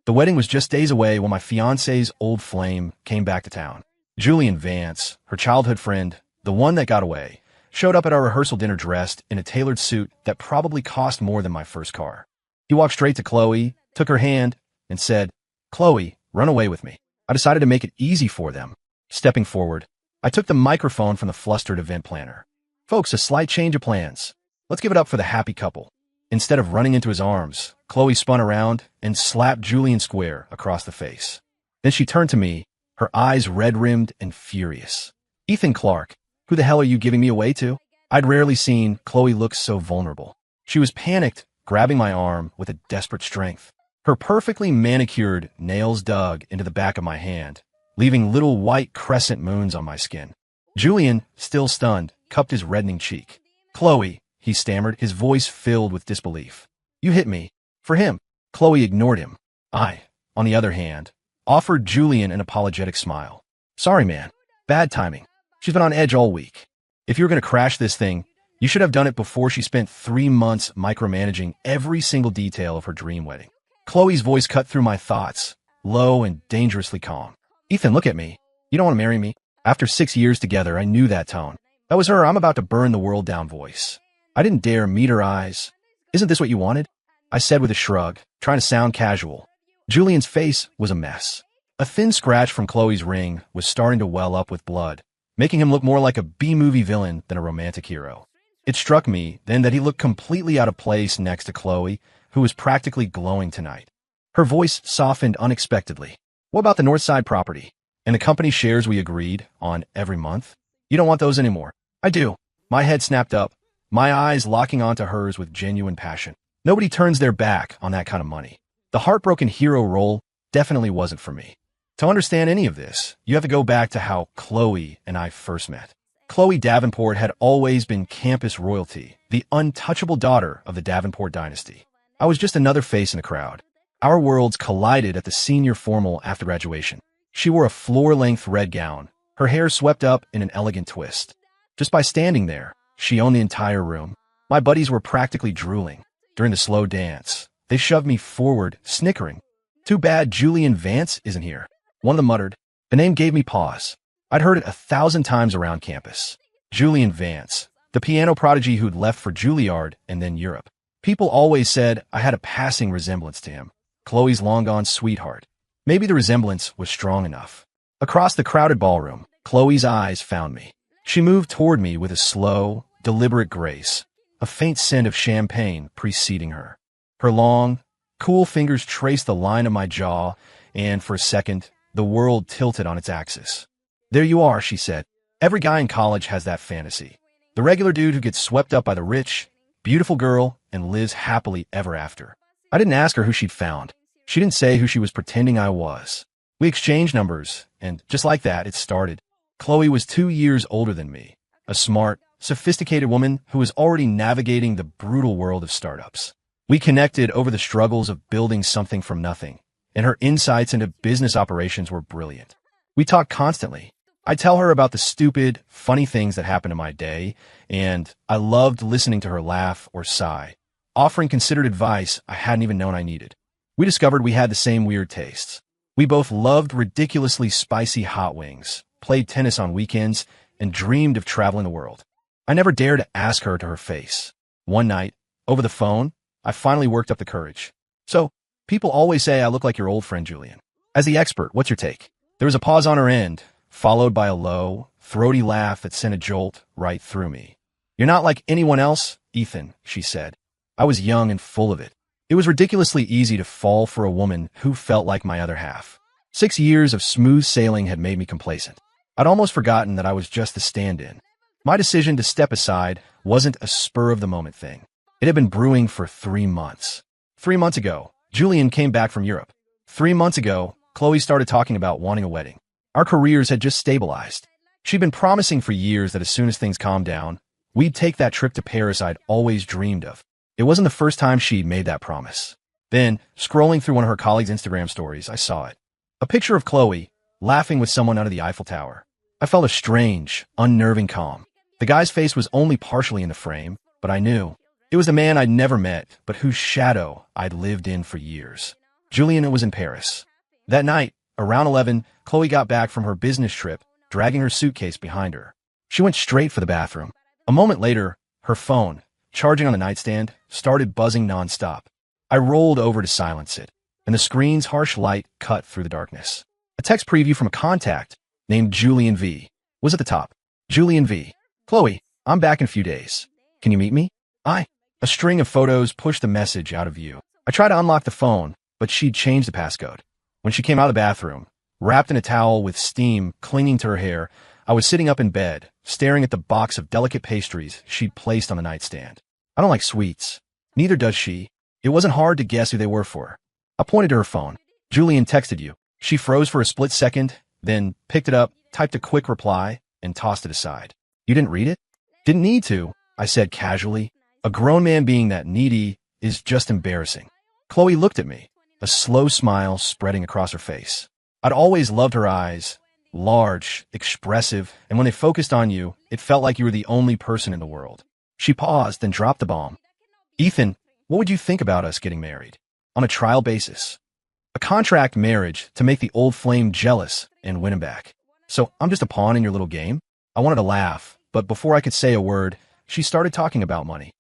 The wedding was just days away when my fiancé's old flame came back to town. Julian Vance, her childhood friend, the one that got away, showed up at our rehearsal dinner dressed in a tailored suit that probably cost more than my first car. He walked straight to Chloe, took her hand, and said, "Chloe, run away with me." I decided to make it easy for them. Stepping forward, I took the microphone from the flustered event planner. "Folks, a slight change of plans. Let's give it up for the happy couple." Instead of running into his arms, Chloe spun around and slapped Julian square across the face. Then she turned to me, her eyes red-rimmed and furious. "Ethan Clark, who the hell are you giving me away to?" I'd rarely seen Chloe look so vulnerable. She was panicked, grabbing my arm with a desperate strength. Her perfectly manicured nails dug into the back of my hand, leaving little white crescent moons on my skin. Julian, still stunned, cupped his reddening cheek. "Chloe," he stammered, his voice filled with disbelief. "You hit me. For him." Chloe ignored him. I, on the other hand, offered Julian an apologetic smile. "Sorry, man. Bad timing. She's been on edge all week. If you were going to crash this thing, you should have done it before she spent 3 months micromanaging every single detail of her dream wedding." Chloe's voice cut through my thoughts, low and dangerously calm. "Ethan, look at me. You don't want to marry me?" After 6 years together, I knew that tone. That was her "I'm about to burn the world down" voice. I didn't dare meet her eyes. "Isn't this what you wanted?" I said with a shrug, trying to sound casual. Julian's face was a mess. A thin scratch from Chloe's ring was starting to well up with blood, making him look more like a B-movie villain than a romantic hero. It struck me then that he looked completely out of place next to Chloe, who was practically glowing tonight. Her voice softened unexpectedly. "What about the Northside property? And the company shares we agreed on every month? You don't want those anymore." "I do." My head snapped up, my eyes locking onto hers with genuine passion. Nobody turns their back on that kind of money. The heartbroken hero role definitely wasn't for me. To understand any of this, you have to go back to how Chloe and I first met. Chloe Davenport had always been campus royalty, the untouchable daughter of the Davenport dynasty. I was just another face in the crowd. Our worlds collided at the senior formal after graduation. She wore a floor-length red gown, her hair swept up in an elegant twist. Just by standing there, she owned the entire room. My buddies were practically drooling. During the slow dance, they shoved me forward, snickering. "Too bad Julian Vance isn't here," one of them muttered. The name gave me pause. I'd heard it 1,000 times around campus. Julian Vance, the piano prodigy who'd left for Juilliard and then Europe. People always said I had a passing resemblance to him, Chloe's long-gone sweetheart. Maybe the resemblance was strong enough. Across the crowded ballroom, Chloe's eyes found me. She moved toward me with a slow, deliberate grace, a faint scent of champagne preceding her. Her long, cool fingers traced the line of my jaw, and for a second, the world tilted on its axis. "There you are," she said. "Every guy in college has that fantasy. The regular dude who gets swept up by the rich, beautiful girl and lives happily ever after." I didn't ask her who she'd found. She didn't say who she was pretending I was. We exchanged numbers, and just like that, it started. Chloe was 2 years older than me, a smart, sophisticated woman who was already navigating the brutal world of startups. We connected over the struggles of building something from nothing, and her insights into business operations were brilliant. We talked constantly. I'd tell her about the stupid, funny things that happened in my day, and I loved listening to her laugh or sigh, offering considered advice I hadn't even known I needed. We discovered we had the same weird tastes. We both loved ridiculously spicy hot wings, played tennis on weekends, and dreamed of traveling the world. I never dared to ask her to her face. One night, over the phone, I finally worked up the courage. "So, people always say I look like your old friend Julian. As the expert, what's your take?" There was a pause on her end, followed by a low, throaty laugh that sent a jolt right through me. "You're not like anyone else, Ethan," she said. I was young and full of it. It was ridiculously easy to fall for a woman who felt like my other half. 6 years of smooth sailing had made me complacent. I'd almost forgotten that I was just the stand-in. My decision to step aside wasn't a spur-of-the-moment thing. It had been brewing for 3 months. 3 months ago, Julian came back from Europe. 3 months ago, Chloe started talking about wanting a wedding. Our careers had just stabilized. She'd been promising for years that as soon as things calmed down, we'd take that trip to Paris I'd always dreamed of. It wasn't the first time she'd made that promise. Then, scrolling through one of her colleagues' Instagram stories, I saw it. A picture of Chloe, laughing with someone under the Eiffel Tower. I felt a strange, unnerving calm. The guy's face was only partially in the frame, but I knew. It was the man I'd never met, but whose shadow I'd lived in for years. Julian was in Paris. That night, around 11, Chloe got back from her business trip, dragging her suitcase behind her. She went straight for the bathroom. A moment later, her phone, charging on the nightstand, started buzzing nonstop. I rolled over to silence it, and the screen's harsh light cut through the darkness. A text preview from a contact named Julian V. was at the top. Julian V. Chloe, I'm back in a few days. Can you meet me? A string of photos pushed the message out of view. I tried to unlock the phone, but she'd changed the passcode. When she came out of the bathroom, wrapped in a towel with steam clinging to her hair, I was sitting up in bed, staring at the box of delicate pastries she'd placed on the nightstand. I don't like sweets. Neither does she. It wasn't hard to guess who they were for her. I pointed to her phone. Julian texted you. She froze for a split second, then picked it up, typed a quick reply, and tossed it aside. You didn't read it? Didn't need to, I said casually. A grown man being that needy is just embarrassing. Chloe looked at me, a slow smile spreading across her face. I'd always loved her eyes, large, expressive, and when they focused on you, it felt like you were the only person in the world. She paused, then dropped the bomb. Ethan, what would you think about us getting married? On a trial basis. A contract marriage to make the old flame jealous and win him back. So I'm just a pawn in your little game? I wanted to laugh, but before I could say a word, she started talking about money.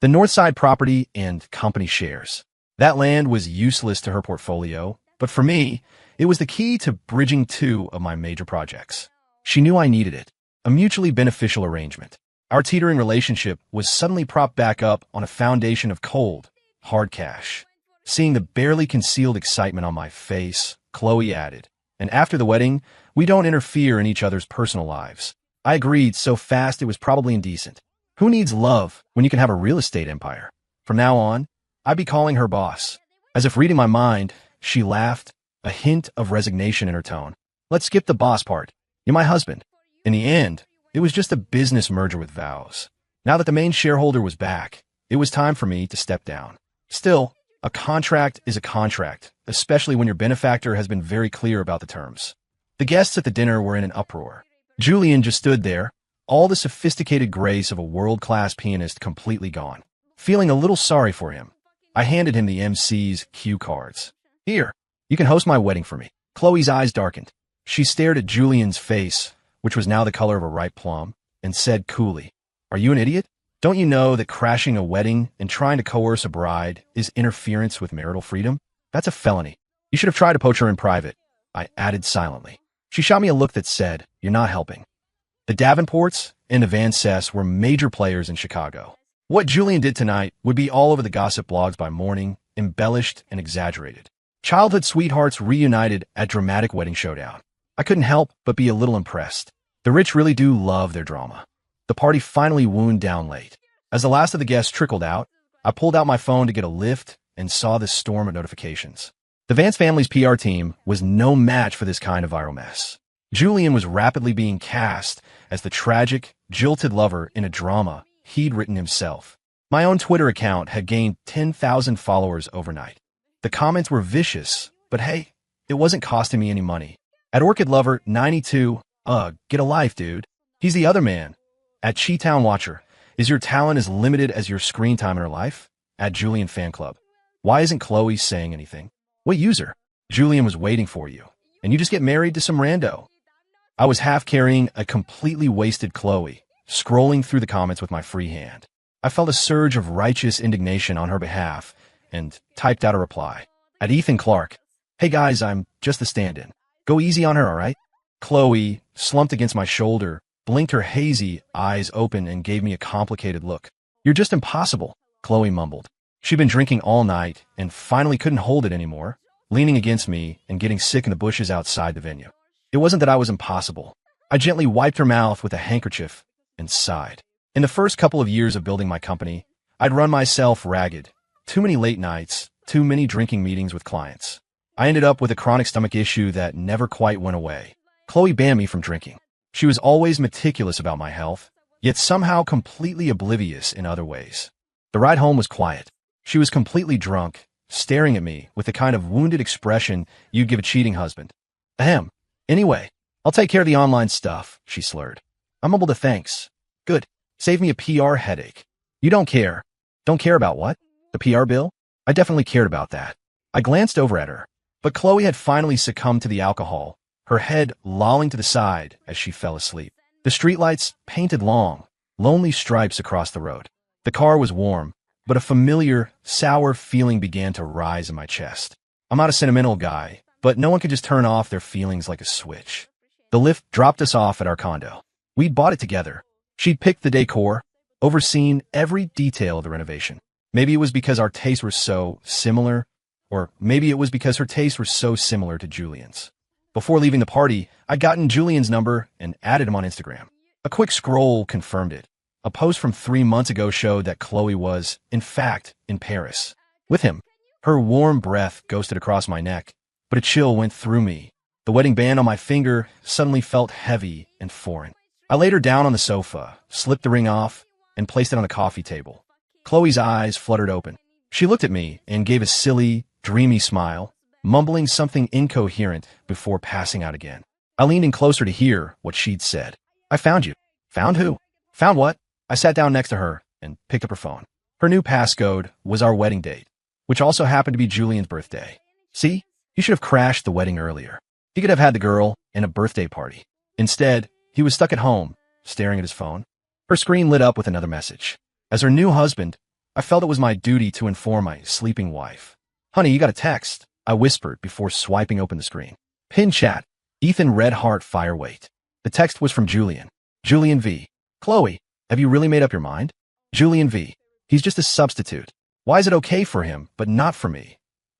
The Northside property and company shares. That land was useless to her portfolio, but for me, it was the key to bridging two of my major projects. She knew I needed it, a mutually beneficial arrangement. Our teetering relationship was suddenly propped back up on a foundation of cold, hard cash. Seeing the barely concealed excitement on my face, Chloe added, and after the wedding, we don't interfere in each other's personal lives. I agreed so fast it was probably indecent. Who needs love when you can have a real estate empire? From now on, I'd be calling her boss. As if reading my mind, she laughed, a hint of resignation in her tone. Let's skip the boss part. You're my husband. In the end, it was just a business merger with vows. Now that the main shareholder was back, it was time for me to step down. Still, a contract is a contract, especially when your benefactor has been very clear about the terms. The guests at the dinner were in an uproar. Julian just stood there, all the sophisticated grace of a world-class pianist completely gone. Feeling a little sorry for him, I handed him the MC's cue cards. Here, you can host my wedding for me. Chloe's eyes darkened. She stared at Julian's face, which was now the color of a ripe plum, and said coolly, Are you an idiot? Don't you know that crashing a wedding and trying to coerce a bride is interference with marital freedom? That's a felony. You should have tried to poach her in private, I added silently. She shot me a look that said, You're not helping. The Davenports and the Van Cess were major players in Chicago. What Julian did tonight would be all over the gossip blogs by morning, embellished and exaggerated. Childhood sweethearts reunited at dramatic wedding showdown. I couldn't help but be a little impressed. The rich really do love their drama. The party finally wound down late. As the last of the guests trickled out, I pulled out my phone to get a lift and saw this storm of notifications. The Vance family's PR team was no match for this kind of viral mess. Julian was rapidly being cast as the tragic, jilted lover in a drama he'd written himself. My own Twitter account had gained 10,000 followers overnight. The comments were vicious, but hey, it wasn't costing me any money. At Orchid Lover 92, get a life, dude. He's the other man. At Chi-Town Watcher, is your talent as limited as your screen time in her life? At Julian Fan Club. Why isn't Chloe saying anything? What user? Julian was waiting for you, and you just get married to some rando. I was half carrying a completely wasted Chloe, scrolling through the comments with my free hand. I felt a surge of righteous indignation on her behalf and typed out a reply. At Ethan Clark, Hey guys, I'm just the stand-in. Go easy on her, all right? Chloe, slumped against my shoulder, blinked her hazy eyes open and gave me a complicated look. You're just impossible, Chloe mumbled. She'd been drinking all night and finally couldn't hold it anymore, leaning against me and getting sick in the bushes outside the venue. It wasn't that I was impossible. I gently wiped her mouth with a handkerchief and sighed. In the first couple of years of building my company, I'd run myself ragged. Too many late nights, too many drinking meetings with clients. I ended up with a chronic stomach issue that never quite went away. Chloe banned me from drinking. She was always meticulous about my health, yet somehow completely oblivious in other ways. The ride home was quiet. She was completely drunk, staring at me with the kind of wounded expression you'd give a cheating husband. Ahem. Anyway, I'll take care of the online stuff, she slurred. I mumbled a thanks. Good. Save me a PR headache. You don't care. Don't care about what? The PR bill? I definitely cared about that. I glanced over at her, but Chloe had finally succumbed to the alcohol, her head lolling to the side as she fell asleep. The streetlights painted long, lonely stripes across the road. The car was warm, but a familiar, sour feeling began to rise in my chest. I'm not a sentimental guy, but no one could just turn off their feelings like a switch. The lift dropped us off at our condo. We'd bought it together. She'd picked the decor, overseen every detail of the renovation. Maybe it was because our tastes were so similar, or maybe it was because her tastes were so similar to Julian's. Before leaving the party, I'd gotten Julian's number and added him on Instagram. A quick scroll confirmed it. A post from 3 months ago showed that Chloe was, in fact, in Paris with him. Her warm breath ghosted across my neck, but a chill went through me. The wedding band on my finger suddenly felt heavy and foreign. I laid her down on the sofa, slipped the ring off, and placed it on the coffee table. Chloe's eyes fluttered open. She looked at me and gave a silly, dreamy smile, mumbling something incoherent before passing out again. I leaned in closer to hear what she'd said. "I found you." "Found who?" "Found what?" I sat down next to her and picked up her phone. Her new passcode was our wedding date, which also happened to be Julian's birthday. See, he should have crashed the wedding earlier. He could have had the girl and a birthday party. Instead, he was stuck at home, staring at his phone. Her screen lit up with another message. As her new husband, I felt it was my duty to inform my sleeping wife. "Honey, you got a text," I whispered before swiping open the screen. "Pin chat. Ethan Red Heart Fireweight." The text was from Julian. Julian V. "Chloe, have you really made up your mind?" Julian V. "He's just a substitute. Why is it okay for him, but not for me?"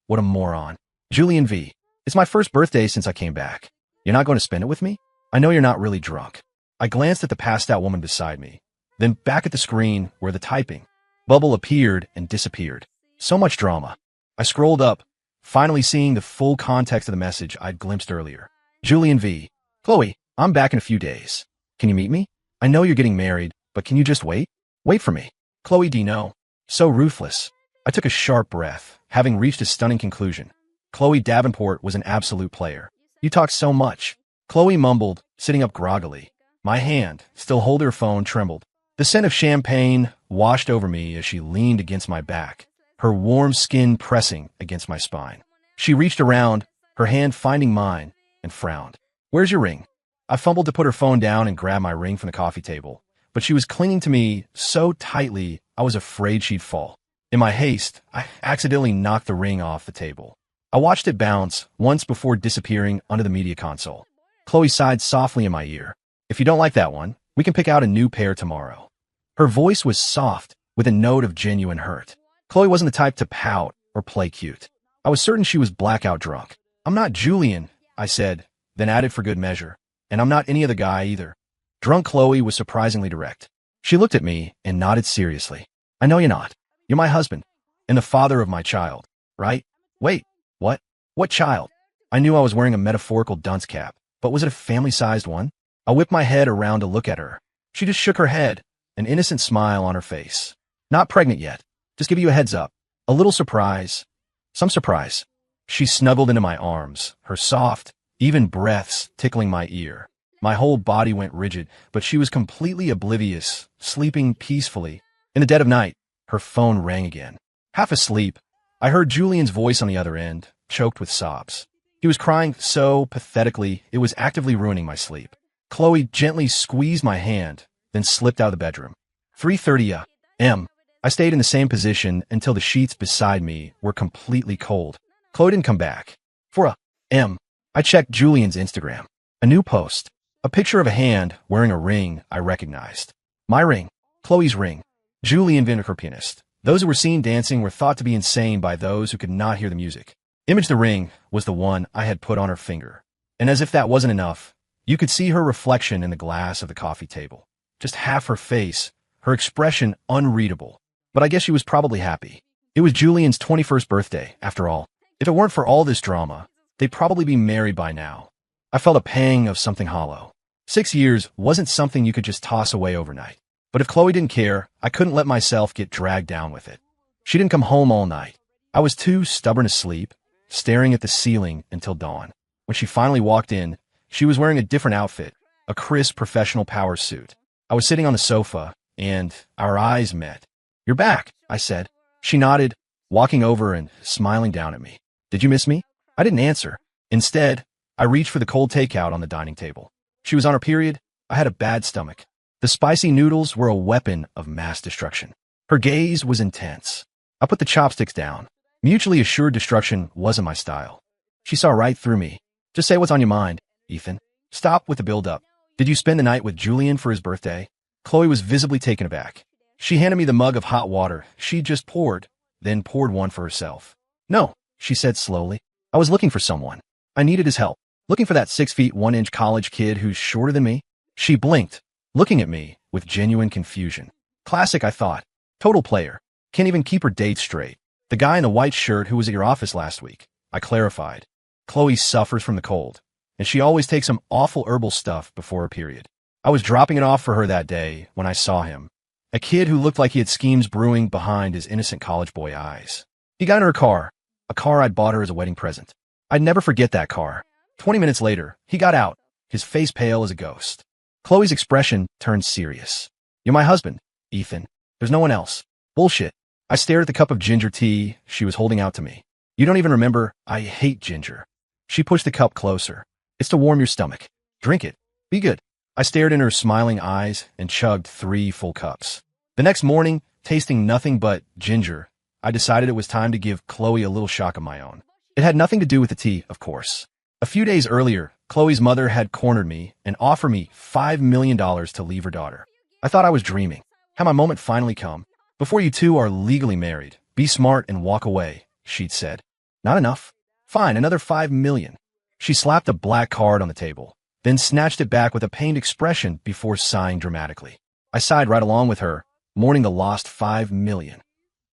What a moron. Julian V. "It's my first birthday since I came back. You're not going to spend it with me? I know you're not really drunk." I glanced at the passed-out woman beside me, then back at the screen where the typing bubble appeared and disappeared. So much drama. I scrolled up, finally seeing the full context of the message I'd glimpsed earlier. Julian V. "Chloe, I'm back in a few days. Can you meet me? I know you're getting married, but can you just wait? Wait for me." Chloe D. "No." So ruthless. I took a sharp breath, having reached a stunning conclusion. Chloe Davenport was an absolute player. "You talk so much." Chloe mumbled, sitting up groggily. My hand, still holding her phone, trembled. The scent of champagne washed over me as she leaned against my back, her warm skin pressing against my spine. She reached around, her hand finding mine, and frowned. "Where's your ring?" I fumbled to put her phone down and grab my ring from the coffee table, but she was clinging to me so tightly I was afraid she'd fall. In my haste, I accidentally knocked the ring off the table. I watched it bounce once before disappearing under the media console. Chloe sighed softly in my ear. "If you don't like that one, we can pick out a new pair tomorrow." Her voice was soft, with a note of genuine hurt. Chloe wasn't the type to pout or play cute. I was certain she was blackout drunk. "I'm not Julian," I said, then added for good measure. "And I'm not any other guy either." Drunk Chloe was surprisingly direct. She looked at me and nodded seriously. "I know you're not. You're my husband, and the father of my child, right?" "Wait, what? What child?" I knew I was wearing a metaphorical dunce cap, but was it a family-sized one? I whipped my head around to look at her. She just shook her head, an innocent smile on her face. "Not pregnant yet. Just give you a heads up. A little surprise. Some surprise." She snuggled into my arms, her soft, even breaths tickling my ear. My whole body went rigid, but she was completely oblivious, sleeping peacefully. In the dead of night, her phone rang again. Half asleep, I heard Julian's voice on the other end, choked with sobs. He was crying so pathetically it was actively ruining my sleep. Chloe gently squeezed my hand, then slipped out of the bedroom. 3:30 a.m. I stayed in the same position until the sheets beside me were completely cold. Chloe didn't come back. 4 a.m. I checked Julian's Instagram. A new post. A picture of a hand wearing a ring I recognized. My ring. Chloe's ring. Julian Vinegar pianist. Those who were seen dancing were thought to be insane by those who could not hear the music. Image the ring was the one I had put on her finger. And as if that wasn't enough, you could see her reflection in the glass of the coffee table. Just half her face, her expression unreadable. But I guess she was probably happy. It was Julian's 21st birthday, after all. If it weren't for all this drama, they'd probably be married by now. I felt a pang of something hollow. 6 years wasn't something you could just toss away overnight. But if Chloe didn't care, I couldn't let myself get dragged down with it. She didn't come home all night. I was too stubborn to sleep, staring at the ceiling until dawn. When she finally walked in, she was wearing a different outfit, a crisp professional power suit. I was sitting on the sofa, and our eyes met. "You're back," I said. She nodded, walking over and smiling down at me. Did you miss me? I didn't answer. Instead, I reached for the cold takeout on the dining table. She was on her period. I had a bad stomach. The spicy noodles were a weapon of mass destruction. Her gaze was intense. I put the chopsticks down. Mutually assured destruction wasn't my style. She saw right through me. Just say what's on your mind, Ethan. Stop with the build-up. Did you spend the night with Julian for his birthday? Chloe was visibly taken aback. She handed me the mug of hot water she just poured, then poured one for herself. No, she said slowly. I was looking for someone. I needed his help. Looking for that 6 feet 1 inch college kid who's shorter than me. She blinked, looking at me with genuine confusion. Classic, I thought. Total player. Can't even keep her dates straight. The guy in the white shirt who was at your office last week. I clarified. Chloe suffers from the cold, and she always takes some awful herbal stuff before her period. I was dropping it off for her that day when I saw him. A kid who looked like he had schemes brewing behind his innocent college boy eyes. He got in her car, a car I'd bought her as a wedding present. I'd never forget that car. 20 minutes later, he got out, his face pale as a ghost. Chloe's expression turned serious. You're my husband, Ethan. There's no one else. Bullshit. I stared at the cup of ginger tea she was holding out to me. You don't even remember, I hate ginger. She pushed the cup closer. It's to warm your stomach. Drink it. Be good. I stared in her smiling eyes and chugged 3 full cups. The next morning, tasting nothing but ginger, I decided it was time to give Chloe a little shock of my own. It had nothing to do with the tea, of course. A few days earlier, Chloe's mother had cornered me and offered me $5 million to leave her daughter. I thought I was dreaming. Had my moment finally come? Before you two are legally married, be smart and walk away, she'd said. Not enough? Fine, another $5 million. She slapped a black card on the table, then snatched it back with a pained expression before sighing dramatically. I sighed right along with her, mourning the lost $5 million.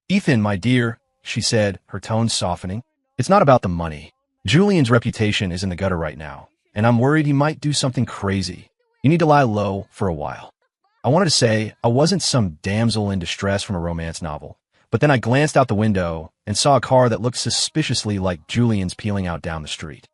Ethan, my dear, she said, her tone softening. It's not about the money. Julian's reputation is in the gutter right now, and I'm worried he might do something crazy. You need to lie low for a while. I wanted to say I wasn't some damsel in distress from a romance novel, but then I glanced out the window and saw a car that looked suspiciously like Julian's peeling out down the street.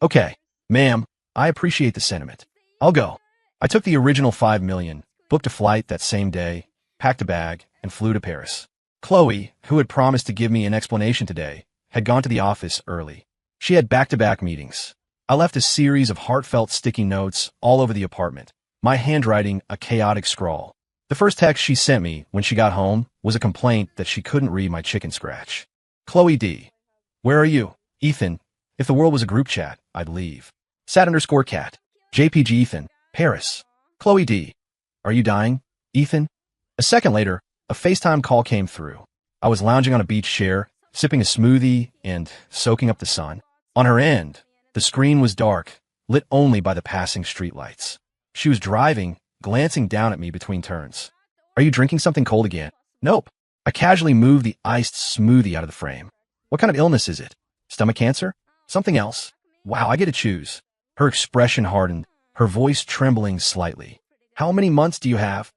Okay, ma'am, I appreciate the sentiment. I'll go. I took the original $5 million, booked a flight that same day, packed a bag, and flew to Paris. Chloe, who had promised to give me an explanation today, had gone to the office early. She had back-to-back meetings. I left a series of heartfelt sticky notes all over the apartment, my handwriting a chaotic scrawl. The first text she sent me when she got home was a complaint that she couldn't read my chicken scratch. Chloe D. Where are you? Ethan. If the world was a group chat, I'd leave. Sat_cat. JPG Ethan. Paris. Chloe D. Are you dying? Ethan? A second later, a FaceTime call came through. I was lounging on a beach chair, sipping a smoothie and soaking up the sun. On her end, the screen was dark, lit only by the passing streetlights. She was driving, glancing down at me between turns. Are you drinking something cold again? Nope. I casually moved the iced smoothie out of the frame. What kind of illness is it? Stomach cancer? Something else? Wow, I get to choose. Her expression hardened, her voice trembling slightly. How many months do you have?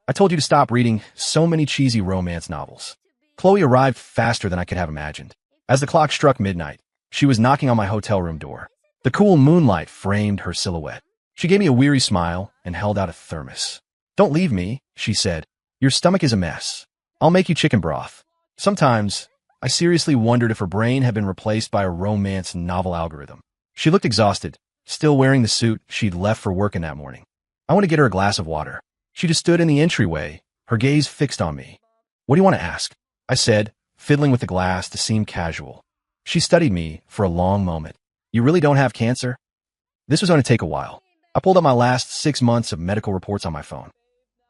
I told you to stop reading so many cheesy romance novels. Chloe arrived faster than I could have imagined. As the clock struck midnight, she was knocking on my hotel room door. The cool moonlight framed her silhouette. She gave me a weary smile and held out a thermos. Don't leave me, she said. Your stomach is a mess. I'll make you chicken broth. Sometimes, I seriously wondered if her brain had been replaced by a romance novel algorithm. She looked exhausted, still wearing the suit she'd left for work in that morning. I want to get her a glass of water. She just stood in the entryway, her gaze fixed on me. What do you want to ask? I said, fiddling with the glass to seem casual. She studied me for a long moment. You really don't have cancer? This was going to take a while. I pulled up my last 6 months of medical reports on my phone.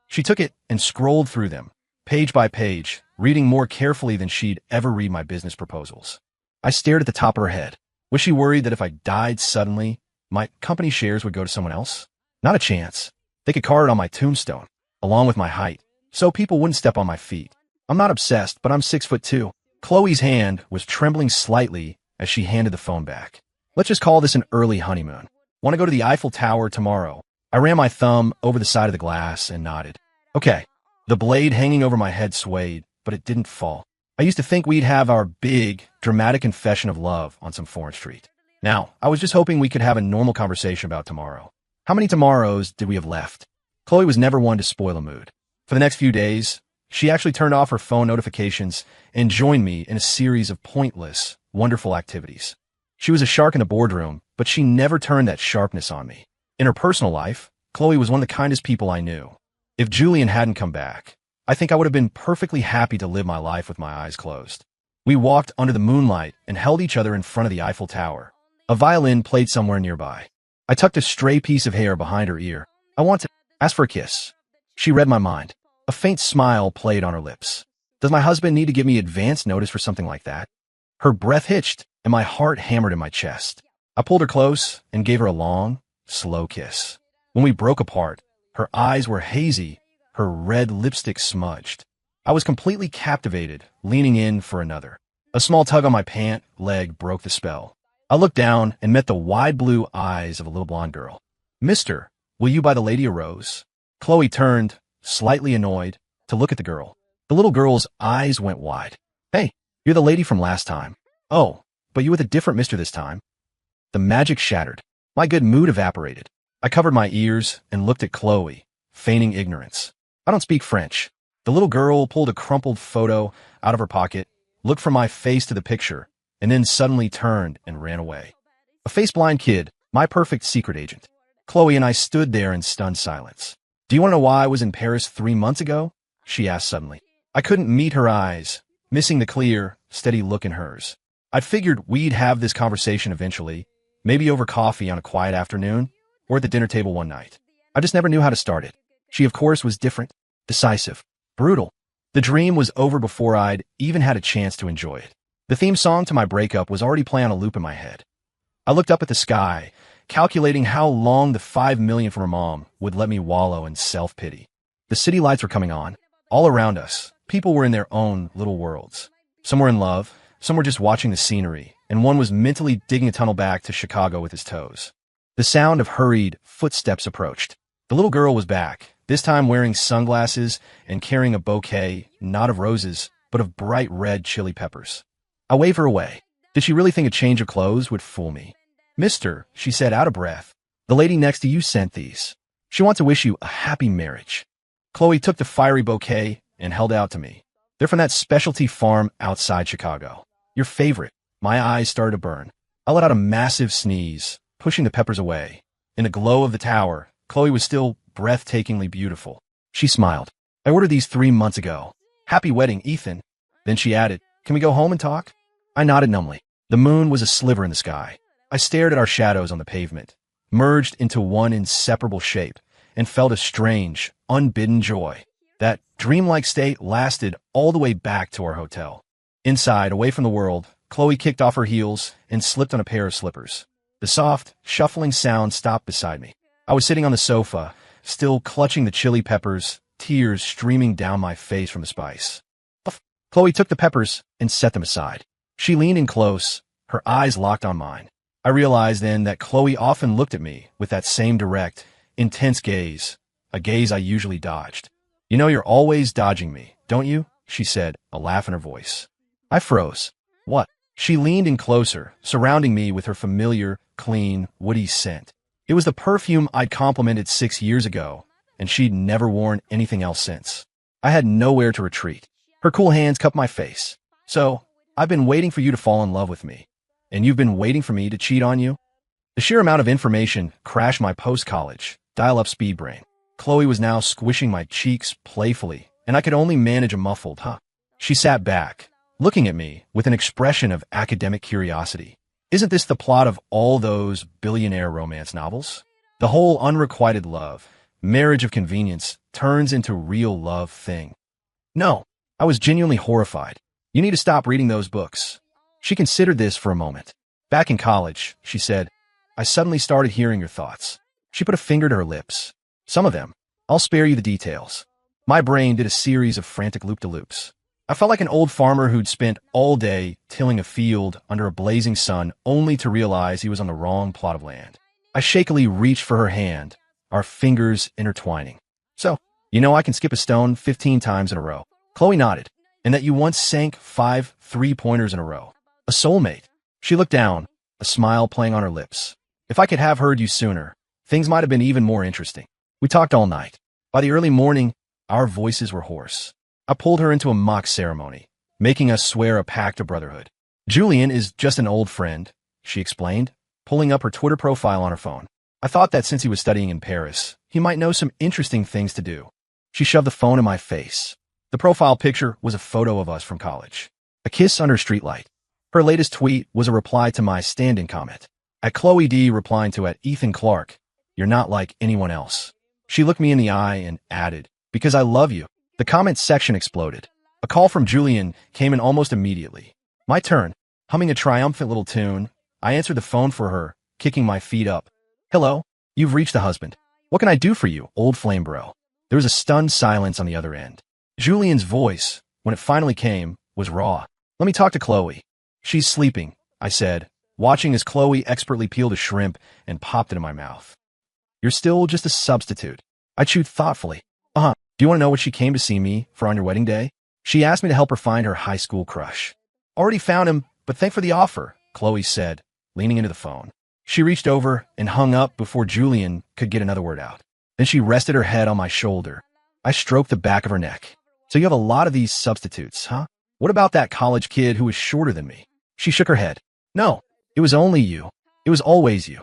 She took it and scrolled through them, page by page, reading more carefully than she'd ever read my business proposals. I stared at the top of her head. Was she worried that if I died suddenly, my company shares would go to someone else? Not a chance. They could carve it on my tombstone, along with my height, so people wouldn't step on my feet. I'm not obsessed, but I'm 6'2". Chloe's hand was trembling slightly as she handed the phone back. Let's just call this an early honeymoon. Want to go to the Eiffel Tower tomorrow? I ran my thumb over the side of the glass and nodded. Okay. The blade hanging over my head swayed, but it didn't fall. I used to think we'd have our big, dramatic confession of love on some foreign street. Now, I was just hoping we could have a normal conversation about tomorrow. How many tomorrows did we have left? Chloe was never one to spoil a mood. For the next few days, she actually turned off her phone notifications and joined me in a series of pointless, wonderful activities. She was a shark in the boardroom, but she never turned that sharpness on me. In her personal life, Chloe was one of the kindest people I knew. If Julian hadn't come back, I think I would have been perfectly happy to live my life with my eyes closed. We walked under the moonlight and held each other in front of the Eiffel Tower. A violin played somewhere nearby. I tucked a stray piece of hair behind her ear. I want to ask for a kiss. She read my mind. A faint smile played on her lips. Does my husband need to give me advance notice for something like that? Her breath hitched, and my heart hammered in my chest. I pulled her close and gave her a long, slow kiss. When we broke apart, her eyes were hazy, her red lipstick smudged. I was completely captivated, leaning in for another. A small tug on my pant leg broke the spell. I looked down and met the wide blue eyes of a little blonde girl. "Mister, will you buy the lady a rose?" Chloe turned, slightly annoyed, to look at the girl. The little girl's eyes went wide. "Hey, you're the lady from last time." "Oh, but you with a different mister this time." The magic shattered. My good mood evaporated. I covered my ears and looked at Chloe, feigning ignorance. "I don't speak French." The little girl pulled a crumpled photo out of her pocket, looked from my face to the picture, and then suddenly turned and ran away. A face-blind kid, my perfect secret agent. Chloe and I stood there in stunned silence. "Do you want to know why I was in Paris 3 months ago?" she asked suddenly. I couldn't meet her eyes, missing the clear, steady look in hers. I'd figured we'd have this conversation eventually, maybe over coffee on a quiet afternoon, or at the dinner table one night. I just never knew how to start it. She, of course, was different, decisive, brutal. The dream was over before I'd even had a chance to enjoy it. The theme song to my breakup was already playing on a loop in my head. I looked up at the sky, calculating how long the $5 million from her mom would let me wallow in self-pity. The city lights were coming on. All around us, people were in their own little worlds. Some were in love, some were just watching the scenery, and one was mentally digging a tunnel back to Chicago with his toes. The sound of hurried footsteps approached. The little girl was back, this time wearing sunglasses and carrying a bouquet, not of roses, but of bright red chili peppers. I waved her away. Did she really think a change of clothes would fool me? "Mister," she said out of breath, "the lady next to you sent these. She wants to wish you a happy marriage." Chloe took the fiery bouquet and held out to me. "They're from that specialty farm outside Chicago. Your favorite." My eyes started to burn. I let out a massive sneeze, pushing the peppers away. In the glow of the tower, Chloe was still breathtakingly beautiful. She smiled. "I ordered these 3 months ago. Happy wedding, Ethan." Then she added, "Can we go home and talk?" I nodded numbly. The moon was a sliver in the sky. I stared at our shadows on the pavement, merged into one inseparable shape, and felt a strange, unbidden joy. That dreamlike state lasted all the way back to our hotel. Inside, away from the world, Chloe kicked off her heels and slipped on a pair of slippers. The soft, shuffling sound stopped beside me. I was sitting on the sofa, still clutching the chili peppers, tears streaming down my face from the spice. Chloe took the peppers and set them aside. She leaned in close, her eyes locked on mine. I realized then that Chloe often looked at me with that same direct, intense gaze, a gaze I usually dodged. "You know you're always dodging me, don't you?" she said, a laugh in her voice. I froze. "What?" She leaned in closer, surrounding me with her familiar, clean, woody scent. It was the perfume I'd complimented 6 years ago, and she'd never worn anything else since. I had nowhere to retreat. Her cool hands cupped my face. "So, I've been waiting for you to fall in love with me, and you've been waiting for me to cheat on you?" The sheer amount of information crashed my post-college, dial-up speed brain. Chloe was now squishing my cheeks playfully, and I could only manage a muffled, "Huh." She sat back, looking at me with an expression of academic curiosity. Isn't this the plot of all those billionaire romance novels? The whole unrequited love, marriage of convenience, turns into real love thing. No, I was genuinely horrified. "You need to stop reading those books." She considered this for a moment. "Back in college," she said, "I suddenly started hearing your thoughts." She put a finger to her lips. "Some of them. I'll spare you the details." My brain did a series of frantic loop-de-loops. I felt like an old farmer who'd spent all day tilling a field under a blazing sun only to realize he was on the wrong plot of land. I shakily reached for her hand, our fingers intertwining. "So, you know I can skip a stone 15 times in a row." Chloe nodded. "And that you once sank 5 3-pointers in a row. A soulmate." She looked down, a smile playing on her lips. "If I could have heard you sooner, things might have been even more interesting." We talked all night. By the early morning, our voices were hoarse. I pulled her into a mock ceremony, making us swear a pact of brotherhood. Julian is just an old friend, she explained, pulling up her Twitter profile on her phone. I thought that since he was studying in Paris, he might know some interesting things to do. She shoved the phone in my face. The profile picture was a photo of us from college. A kiss under streetlight. Her latest tweet was a reply to my stand-in comment. At Chloe D replying to at Ethan Clark, "You're not like anyone else." She looked me in the eye and added, "Because I love you." The comment section exploded. A call from Julian came in almost immediately. My turn. Humming a triumphant little tune, I answered the phone for her, kicking my feet up. "Hello, you've reached the husband. What can I do for you, old flame bro?" There was a stunned silence on the other end. Julian's voice, when it finally came, was raw. "Let me talk to Chloe." "She's sleeping," I said, watching as Chloe expertly peeled a shrimp and popped it in my mouth. "You're still just a substitute." I chewed thoughtfully. "Uh-huh. Do you want to know what she came to see me for on your wedding day?" She asked me to help her find her high school crush. "Already found him, but thanks for the offer," Chloe said, leaning into the phone. She reached over and hung up before Julian could get another word out. Then she rested her head on my shoulder. I stroked the back of her neck. "So you have a lot of these substitutes, huh? What about that college kid who was shorter than me?" She shook her head. "No, it was only you. It was always you."